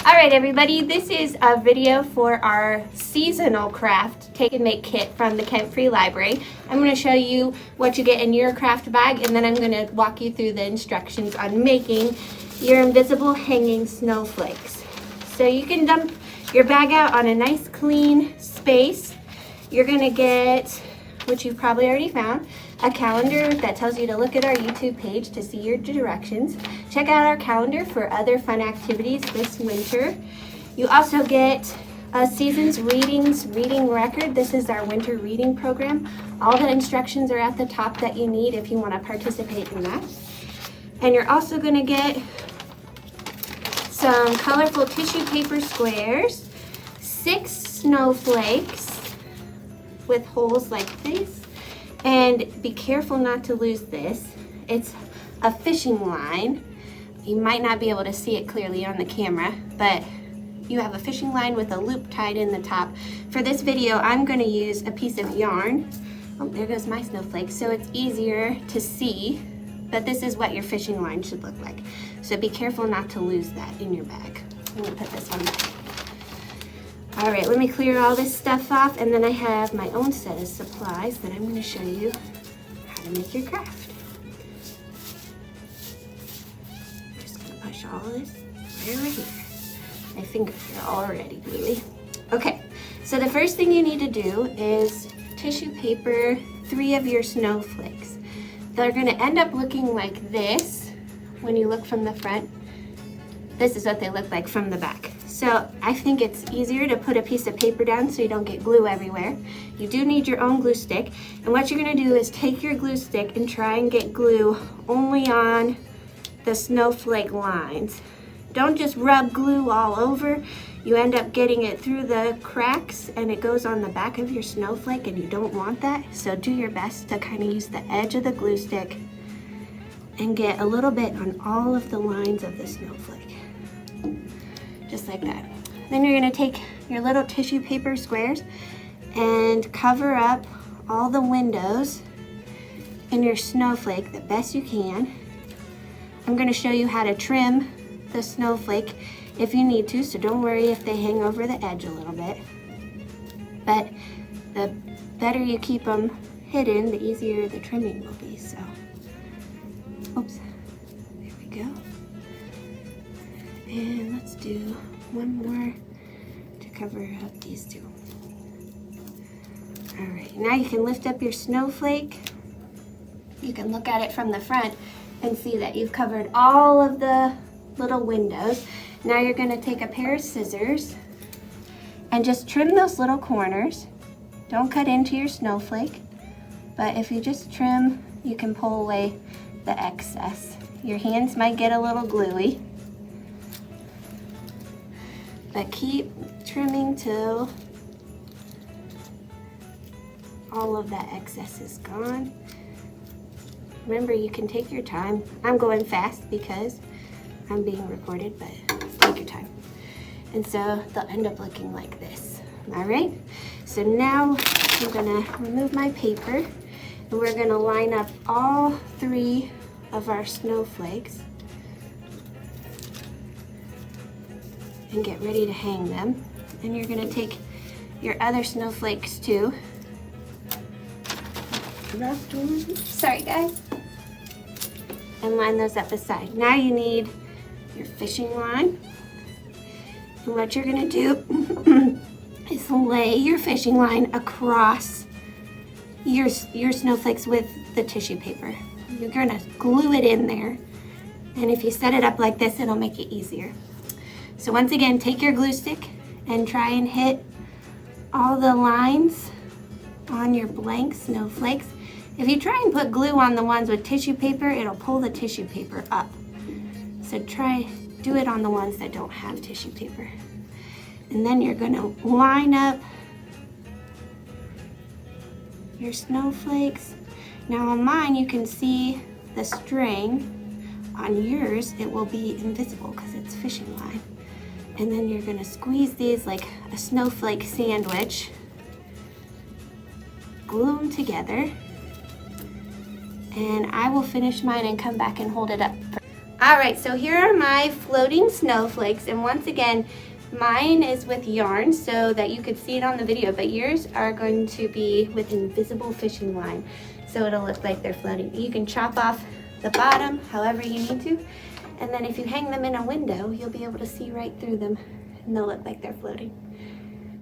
All right, everybody, this is a video for our seasonal craft take and make kit from the Kent Free Library. I'm going to show you what you get in your craft bag, and then I'm going to walk you through the instructions on making your invisible hanging snowflakes. So you can dump your bag out on a nice clean space. You're going to get, which you've probably already found, a calendar that tells you to look at our YouTube page to see your directions. Check out our calendar for other fun activities this winter. You also get a season's reading record. This is our winter reading program. All the instructions are at the top that you need if you want to participate in that. And you're also going to get some colorful tissue paper squares, 6 snowflakes with holes like this. And be careful not to lose this. It's a fishing line. You might not be able to see it clearly on the camera, but you have a fishing line with a loop tied in the top. For this video, I'm going to use a piece of yarn. Oh, there goes my snowflake. So it's easier to see, but this is what your fishing line should look like. So be careful not to lose that in your bag. I'm going to put this one back. All right, let me clear all this stuff off, and then I have my own set of supplies that I'm going to show you how to make your craft. I'm just going to push all of this right over here. My fingers are already gluey. Okay, so the first thing you need to do is tissue paper 3 of your snowflakes. They're going to end up looking like this when you look from the front. This is what they look like from the back. So I think it's easier to put a piece of paper down so you don't get glue everywhere. You do need your own glue stick. And what you're gonna do is take your glue stick and try and get glue only on the snowflake lines. Don't just rub glue all over. You end up getting it through the cracks and it goes on the back of your snowflake, and you don't want that. So do your best to kind of use the edge of the glue stick and get a little bit on all of the lines of the snowflake. Just like that. Then you're going to take your little tissue paper squares and cover up all the windows in your snowflake the best you can. I'm going to show you how to trim the snowflake if you need to, so don't worry if they hang over the edge a little bit. But the better you keep them hidden, the easier the trimming will be. So, oops, there we go. And let's do one more to cover up these 2. All right, now you can lift up your snowflake. You can look at it from the front and see that you've covered all of the little windows. Now you're going to take a pair of scissors and just trim those little corners. Don't cut into your snowflake, but if you just trim, you can pull away the excess. Your hands might get a little gluey, but keep trimming till all of that excess is gone. Remember, you can take your time. I'm going fast because I'm being recorded, but take your time. And so they'll end up looking like this. All right, so now I'm gonna remove my paper and we're gonna line up all 3 of our snowflakes and get ready to hang them. And you're going to take your other snowflakes too. Sorry guys. And line those up the side. Now you need your fishing line. And what you're going to do is lay your fishing line across your snowflakes with the tissue paper. You're going to glue it in there. And if you set it up like this, it'll make it easier. So once again, take your glue stick and try and hit all the lines on your blank snowflakes. If you try and put glue on the ones with tissue paper, it'll pull the tissue paper up. So do it on the ones that don't have tissue paper. And then you're gonna line up your snowflakes. Now on mine, you can see the string. On yours, it will be invisible because it's fishing line. And then you're gonna squeeze these like a snowflake sandwich, glue them together, and I will finish mine and come back and hold it up. All right, so here are my floating snowflakes, and once again, mine is with yarn so that you could see it on the video, but yours are going to be with invisible fishing line, so it'll look like they're floating. You can chop off the bottom however you need to, and then if you hang them in a window, you'll be able to see right through them, and they'll look like they're floating.